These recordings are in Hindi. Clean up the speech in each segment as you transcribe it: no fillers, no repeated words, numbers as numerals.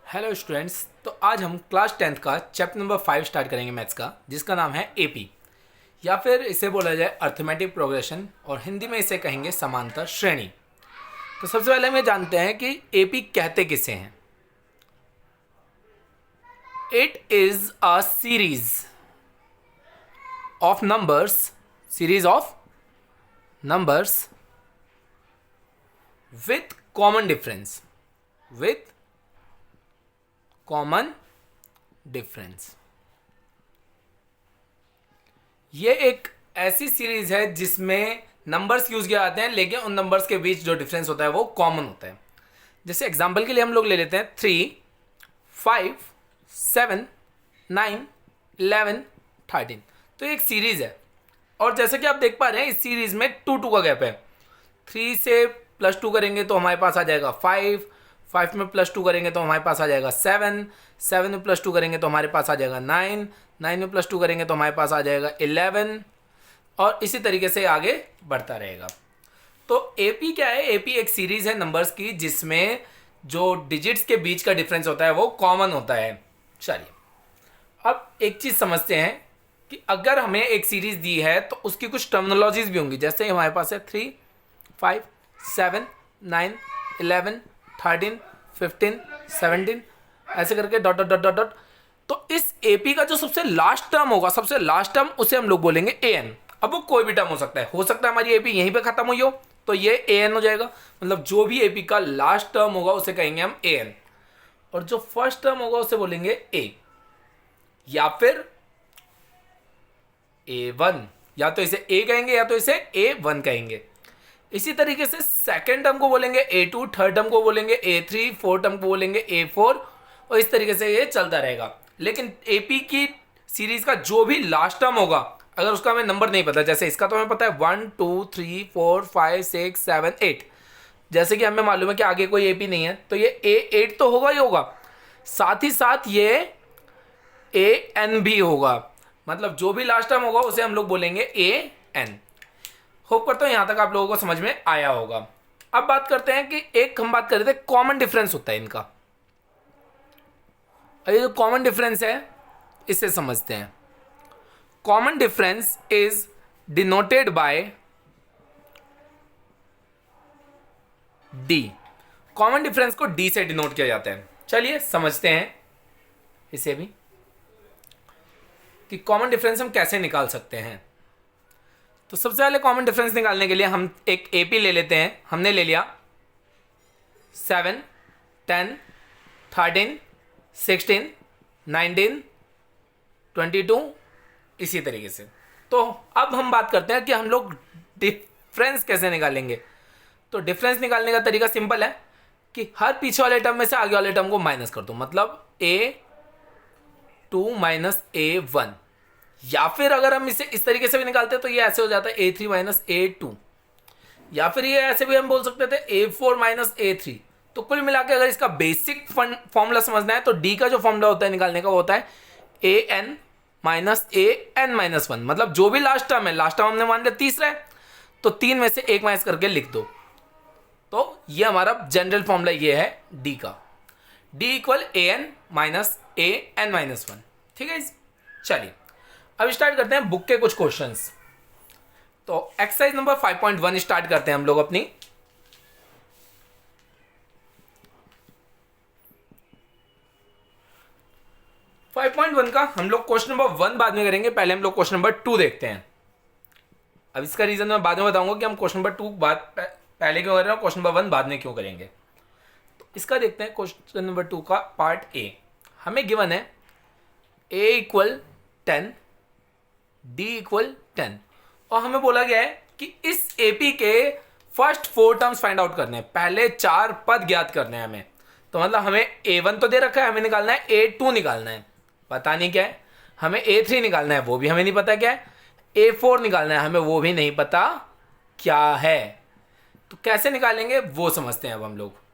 Hello students. तो आज हम क्लास 10th का चैप्टर नंबर 5 स्टार्ट करेंगे मैथ्स का, जिसका नाम है एपी या फिर इसे बोला जाए अर्थमेटिक प्रोग्रेशन और हिंदी में इसे कहेंगे समांतर श्रेणी। तो सबसे पहले हम ये जानते हैं कि एपी कहते किसे हैं। It is a series of numbers with common difference. ये एक ऐसी सीरीज है जिसमें नंबर्स यूज किए जाते हैं, लेकिन उन नंबर्स के बीच जो डिफरेंस होता है वो कॉमन होता है। जैसे एग्जांपल के लिए हम लोग ले लेते हैं 3, 5, 7, 9, 11, 13। तो ये एक सीरीज है और जैसे कि आप देख पा रहे हैं इस सीरीज में 2 का गैप है। 3 से +2 करेंगे तो हमारे पास आ जाएगा 5, 5 में +2 करेंगे तो हमारे पास आ जाएगा 7, 7 में +2 करेंगे तो हमारे पास आ जाएगा 9, 9 में +2 करेंगे तो हमारे पास आ जाएगा 11 और इसी तरीके से आगे बढ़ता रहेगा। तो एपी क्या है? एपी एक सीरीज है नंबर्स की जिसमें जो डिजिट्स के बीच का डिफरेंस होता है वो कॉमन होता है। चलिए अब एक चीज़ समझते हैं कि अगर हमें एक सीरीज दी है तो उसकी कुछ टर्मिनोलॉजीज भी होंगी। जैसे हमारे पास है 3, 5, 7, 9, 11, 13, 15, 17 ऐसे करके dot dot dot dot dot. तो इस एपी का जो सबसे लास्ट टर्म होगा, सबसे लास्ट टर्म, उसे हम लोग बोलेंगे ए एन। अब वो कोई भी टर्म हो सकता है हमारी एपी यहीं पे खत्म हुई हो तो ये ए एन हो जाएगा। मतलब जो भी एपी का लास्ट टर्म होगा उसे कहेंगे हम ए एन और जो फर्स्ट टर्म होगा उसे बोलेंगे ए या फिर ए वन। या तो इसे ए कहेंगे या तो इसे ए वन कहेंगे। इसी तरीके से सेकंड टर्म को बोलेंगे A2, थर्ड टर्म को बोलेंगे A3, फोर्थ टर्म को बोलेंगे A4 और इस तरीके से ये चलता रहेगा। लेकिन AP की सीरीज का जो भी लास्ट टर्म होगा, अगर उसका हमें नंबर नहीं पता, जैसे इसका तो हमें पता है 1, 2, 3, 4, 5, 6, 7, 8, जैसे कि हमें मालूम है कि आगे कोई AP नहीं है तो ये A8 तो होगा ही होगा, साथ ही साथ ये AN भी होगा। मतलब जो भी लास्ट टर्म होगा उसे हम लोग बोलेंगे AN। होप करता हूँ यहाँ तक आप लोगों को समझ में आया होगा। अब बात करते हैं कि एक हम बात कर रहे थे कॉमन डिफरेंस होता है इनका। ये जो कॉमन डिफरेंस है इसे समझते हैं। Common difference is denoted by D. Common difference को डी से डिनोट किया जाता है। चलिए समझते हैं इसे भी कि कॉमन डिफरेंस हम कैसे निकाल सकते हैं। तो सबसे पहले कॉमन डिफरेंस निकालने के लिए हम एक एपी ले लेते हैं। हमने ले लिया 7, 10, 13, 16, 19, 22 इसी तरीके से। तो अब हम बात करते हैं कि हम लोग डिफरेंस कैसे निकालेंगे। तो डिफरेंस निकालने का तरीका सिंपल है कि हर पीछे वाले टर्म में से आगे वाले टर्म को माइनस कर दो। मतलब A2 माइनस A1, या फिर अगर हम इसे इस तरीके से भी निकालते हैं तो ये ऐसे हो जाता है A3 माइनस A2, या फिर ये ऐसे भी हम बोल सकते थे A4 माइनस A3। तो कुल मिला के अगर इसका बेसिक फॉर्मूला समझना है तो D का जो फॉर्मूला होता है निकालने का वो होता है AN माइनस AN माइनस 1। मतलब जो भी लास्ट टर्म है, लास्ट टर्म हमने मान लिया तीसरा है तो 3 में से 1 माइनस करके लिख दो। तो ये हमारा जनरल फॉर्मूला ये है D का। D equal AN minus AN minus 1। ठीक है, चलिए अब स्टार्ट करते हैं बुक के कुछ क्वेश्चंस। तो एक्सरसाइज नंबर 5.1 स्टार्ट करते हैं हम लोग अपनी। फाइव पॉइंट वन का हम लोग क्वेश्चन नंबर 1 बाद में करेंगे, पहले हम लोग क्वेश्चन नंबर 2 देखते हैं। अब इसका रीजन मैं बाद में बताऊंगा कि हम क्वेश्चन नंबर 2 पहले क्यों कर रहे हैं और क्वेश्चन नंबर 1 बाद में क्यों करेंगे। तो इसका देखते हैं क्वेश्चन नंबर 2 का पार्ट ए। हमें गिवन है a इक्वल 10, d इक्वल 10 और हमें बोला गया है कि इस एपी के फर्स्ट 4 टर्म्स फाइंड आउट करने हैं, पहले 4 पद ज्ञात करने हैं हमें। तो मतलब हमें A1 तो दे रखा है, हमें निकालना है A2 निकालना है, पता नहीं क्या है। हमें A3 निकालना है, वो भी हमें नहीं पता क्या है। A4 निकालना है, हमें वो भी नहीं पता क्या है। तो कैसे निकालेंगे वो समझते हैं अब हम लोग।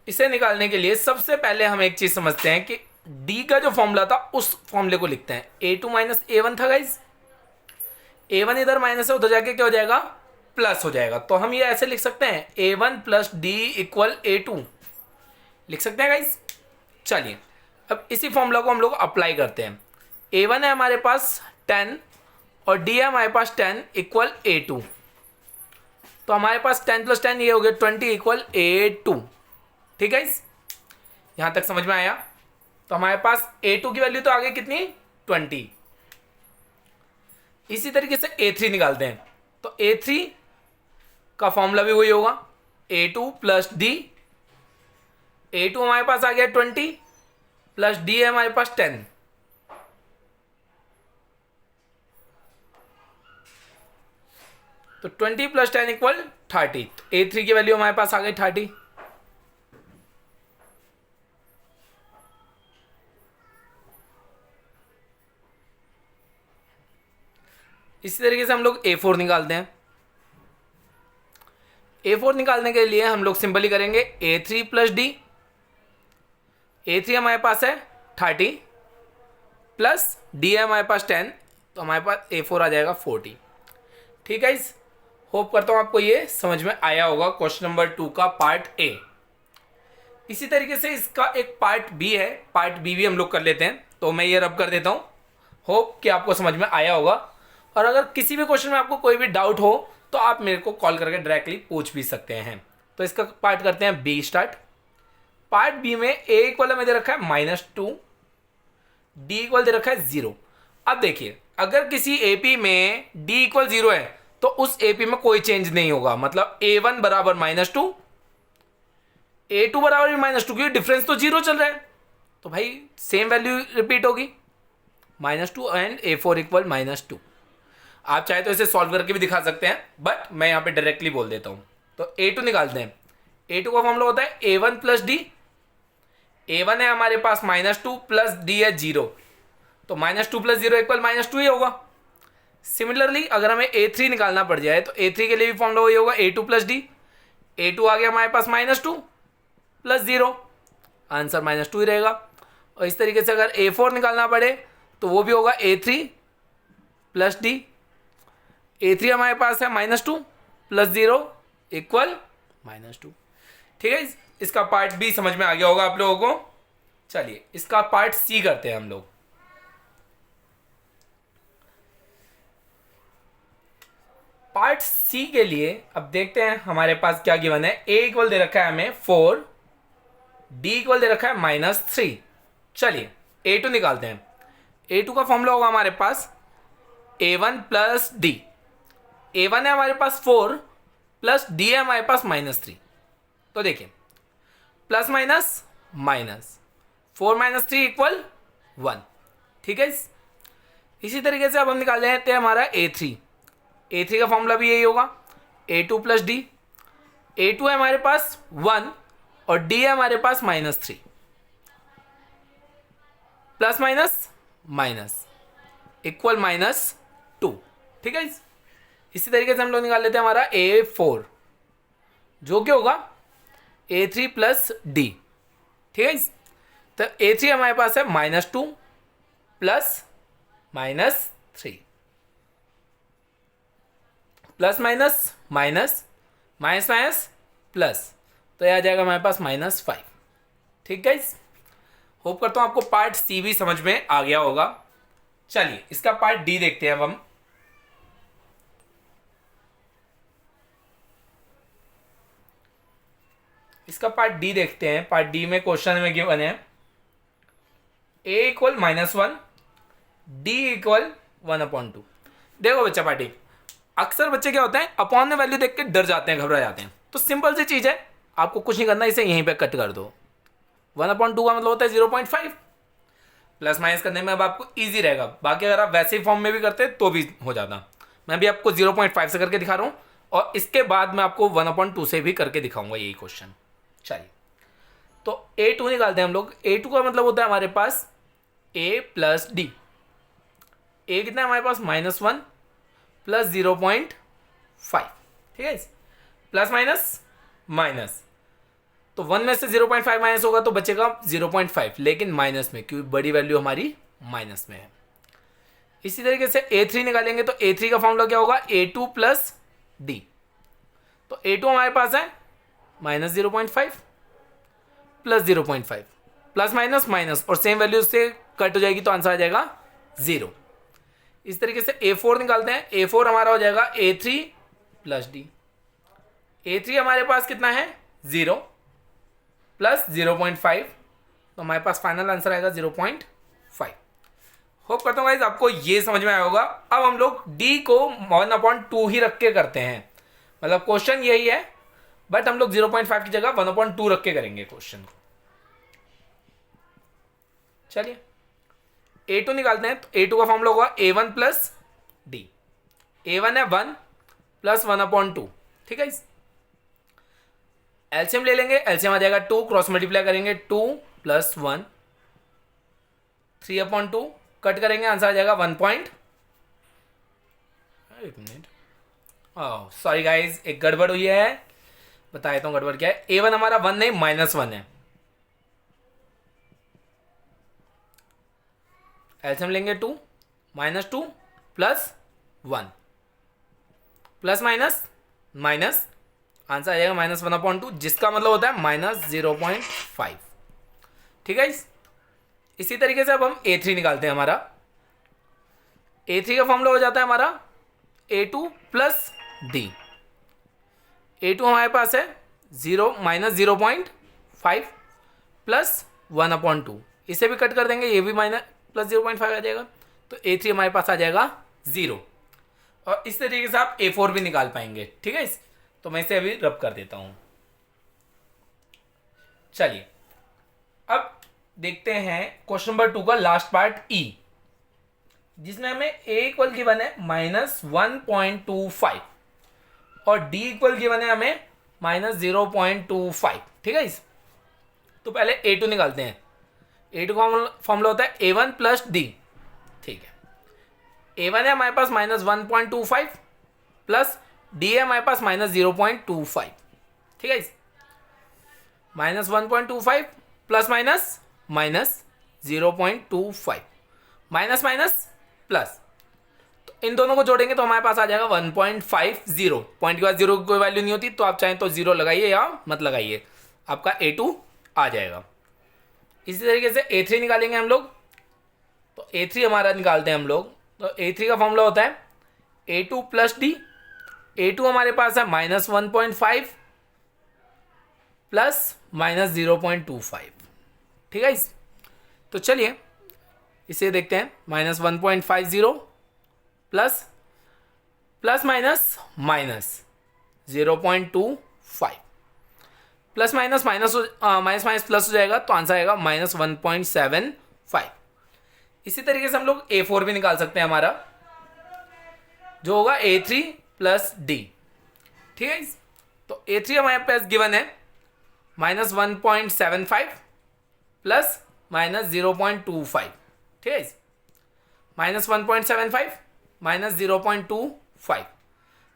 इसे निकालने के लिए सबसे पहले हम एक चीज समझते हैं कि डी का जो फॉर्मूला था उस फॉर्मूले को लिखते हैं। A2 माइनस A1 था गाइज। A1 इधर माइनस है, उधर जाके क्या हो जाएगा प्लस हो जाएगा। तो हम ये ऐसे लिख सकते हैं A1 plus D equal A2, लिख सकते हैं गाइस। चलिए अब इसी फॉर्मूला को हम लोग अप्लाई करते हैं। A1 है हमारे पास 10 और D है हमारे पास 10 इक्वल A2। तो हमारे पास 10 प्लस 10 ये हो गया 20 इक्वल A2। ठीक है, यहाँ तक समझ में आया। तो हमारे पास A2 की वैल्यू तो आ गई कितनी, 20। इसी तरीके से A3 निकालते हैं। तो A3 का फॉर्मूला भी वही होगा, A2 प्लस डी। A2 हमारे पास आ गया 20 प्लस डी है हमारे पास 10। तो 20 प्लस 10 इक्वल 30। तो A3 की वैल्यू हमारे पास आ गई 30। इसी तरीके से हम लोग A4 निकालते हैं। A4 निकालने के लिए हम लोग सिंपली करेंगे A3 प्लस डी। A3 हमारे पास है 30 प्लस डी है हमारे पास 10, तो हमारे पास A4 आ जाएगा 40। ठीक है, इस होप करता हूँ आपको ये समझ में आया होगा क्वेश्चन नंबर 2 का पार्ट ए। इसी तरीके से इसका एक पार्ट बी है, पार्ट बी भी हम लोग कर लेते हैं। तो मैं ये रब कर देता हूँ, होप कि आपको समझ में आया होगा। और अगर किसी भी क्वेश्चन में आपको कोई भी डाउट हो तो आप मेरे को कॉल करके डायरेक्टली पूछ भी सकते हैं। तो इसका पार्ट करते हैं बी स्टार्ट। पार्ट बी में ए इक्वल में दे रखा है -2, डी इक्वल दे रखा है 0। अब देखिए अगर किसी एपी में डी इक्वल 0 है तो उस एपी में कोई चेंज नहीं होगा, मतलब A1 बराबर -2, A2 बराबर भी -2, क्योंकि डिफरेंस तो 0 चल रहा है। तो भाई सेम वैल्यू रिपीट होगी, -2 एंड A4 इक्वल -2। आप चाहे तो इसे सॉल्व करके भी दिखा सकते हैं, बट मैं यहाँ पे डायरेक्टली बोल देता हूँ। तो A2 निकालते हैं। A2 का फॉर्मूला होता है A1 प्लस डी। A1 है हमारे पास -2 प्लस डी है 0, तो -2 प्लस 0 इक्वल -2 ही होगा। सिमिलरली अगर हमें A3 निकालना पड़ जाए तो A3 के लिए भी फॉर्मूला वही होगा, A2 प्लस डी। A2 आ गया हमारे पास -2 प्लस 0, आंसर -2 ही रहेगा। और इस तरीके से अगर A4 निकालना पड़े तो वो भी होगा A3 प्लस डी। A3 हमारे पास है -2 प्लस 0 इक्वल -2। ठीक है, इसका पार्ट बी समझ में आ गया होगा आप लोगों को। चलिए इसका पार्ट सी करते हैं हम लोग। पार्ट सी के लिए अब देखते हैं हमारे पास क्या गिवन है। ए इक्वल दे रखा है हमें 4, डी इक्वल दे रखा है -3। चलिए A2 निकालते हैं। A2 का फॉर्मूला होगा हमारे पास A1 प्लस डी। A1 है हमारे पास 4 प्लस डी है हमारे पास -3। तो देखिए प्लस माइनस माइनस 4 - 3 इक्वल 1। ठीक है, इसी तरीके से अब हम निकाल लेते हैं हमारा A3। A3 का फॉर्मूला भी यही होगा, A2 प्लस डी। A2 है हमारे पास 1 और D है हमारे पास -3। Plus minus minus equal -2। ठीक है, इसी तरीके से हम लोग निकाल लेते हैं हमारा A4, जो कि होगा A3 प्लस डी। ठीक है, तो A3 हमारे पास है -2 plus -3, plus minus minus minus minus plus, तो यह आ जाएगा हमारे पास -5। ठीक है, होप करता हूँ आपको पार्ट सी भी समझ में आ गया होगा। चलिए इसका पार्ट डी देखते हैं अब हम। इसका पार्ट डी देखते हैं। पार्ट डी में क्वेश्चन में गिवन है a इक्वल -1, डी इक्वल 1/2। देखो बच्चा पार्टी, अक्सर बच्चे क्या होते हैं अपॉन में वैल्यू देख के डर जाते हैं, घबरा जाते हैं। तो सिंपल सी चीज़ है, आपको कुछ नहीं करना, इसे यहीं पे कट कर दो। 1/2 का मतलब होता है 0.5। प्लस माइनस करने में अब आपको इजी रहेगा। बाकी अगर आप वैसे ही फॉर्म में भी करते तो भी हो जाता। मैं भी आपको 0.5 से करके दिखा रहा हूँ और इसके बाद मैं आपको 1/2 से भी करके दिखाऊंगा यही क्वेश्चन। चलिए तो A2 निकालते हैं हम लोग। A2 का मतलब होता है हमारे पास A प्लस डी। A कितना है हमारे पास -1 प्लस 0.5। ठीक है, प्लस माइनस माइनस, तो 1 में से 0.5 माइनस होगा तो बचेगा 0.5, लेकिन माइनस में, क्योंकि बड़ी वैल्यू हमारी माइनस में है। इसी तरीके से A3 निकालेंगे तो A3 का फॉर्मूला क्या होगा, A2 प्लस डी। तो A2 हमारे पास है -0.5 प्लस 0.5, प्लस माइनस माइनस, और सेम वैल्यू से कट हो जाएगी तो आंसर आ जाएगा 0। इस तरीके से A4 निकालते हैं। A4 हमारा हो जाएगा A3 प्लस D। A3 हमारे पास कितना है 0 प्लस 0.5, तो हमारे पास फाइनल आंसर आएगा 0.5। होप करता हूँ गाइस आपको ये समझ में आया होगा। अब हम लोग D को 1/2 ही रख के करते हैं, मतलब क्वेश्चन यही है, बट हम लोग 0.5 की जगह 1/2 रख के करेंगे क्वेश्चन को। चलिए A2 निकालते हैं। तो A2 का फॉर्मूला होगा A1 प्लस D। A1 है 1 प्लस 1/2, ठीक है। एलसीएम ले लेंगे, एलसीएम आ जाएगा 2, क्रॉस मल्टीप्लाई करेंगे 2 प्लस 1, 3/2, कट करेंगे आंसर आ जाएगा 1. एक मिनट, सॉरी गाइज, एक गड़बड़ हुई है, बता देता हूँ गड़बड़ क्या है। A1 हमारा 1 नहीं -1 है। एलसीएम लेंगे 2, -2 plus 1, plus minus minus, answer आ जाएगा -1/2, जिसका मतलब होता है -0.5, ठीक है। इसी तरीके से अब हम A3 निकालते हैं। हमारा A3 का फॉर्मूला हो जाता है हमारा A2 प्लस D। A2 हमारे पास है -0.5 प्लस 1/2, इसे भी कट कर देंगे, ये भी प्लस 0.5 आ जाएगा, तो A3 हमारे पास आ जाएगा 0। और इस तरीके से आप A4 भी निकाल पाएंगे, ठीक है। तो मैं इसे अभी रब कर देता हूं। चलिए अब देखते हैं क्वेश्चन नंबर 2 का लास्ट पार्ट E, जिसमें हमें A इक्वल गिवन है -1.25 और D इक्वल गिवन है हमें -0.25, ठीक है। तो पहले A2 निकालते हैं। A2 का फॉर्मूला होता है A1 प्लस D, ठीक है। A1 है हमारे पास -1.25 प्लस D है हमारे पास -0.25, ठीक है। -1.25 plus minus minus 0.25, minus minus plus, तो इन दोनों को जोड़ेंगे तो हमारे पास आ जाएगा 1.50। पॉइंट के बाद 0 की कोई वैल्यू नहीं होती, तो आप चाहें तो 0 लगाइए या मत लगाइए, आपका A2 आ जाएगा। इसी तरीके से A3 निकालेंगे हम लोग। तो A3 हमारा निकालते हैं हम लोग। तो A3 का फॉर्मूला होता है A2 प्लस D। A2 हमारे पास है -1.5 प्लस -0.25, ठीक है। तो चलिए इसे देखते हैं। -1.50 plus plus minus minus 0.25, plus minus minus minus minus plus हो जाएगा, तो आंसर आएगा -1.75। इसी तरीके से हम लोग A4 भी निकाल सकते हैं, हमारा जो होगा A3 प्लस D, ठीक है। तो A3 हमारे पास गिवन है -1.75 प्लस -0.25, ठीक है। -1.75 -0.25,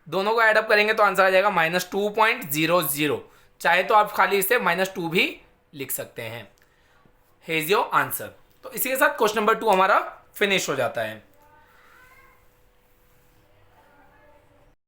दोनों को ऐड अप करेंगे तो आंसर आ जाएगा -2.00। चाहे तो आप खाली इसे -2 भी लिख सकते हैं। Hedge your answer. तो इसी के साथ क्वेश्चन नंबर 2 हमारा फिनिश हो जाता है।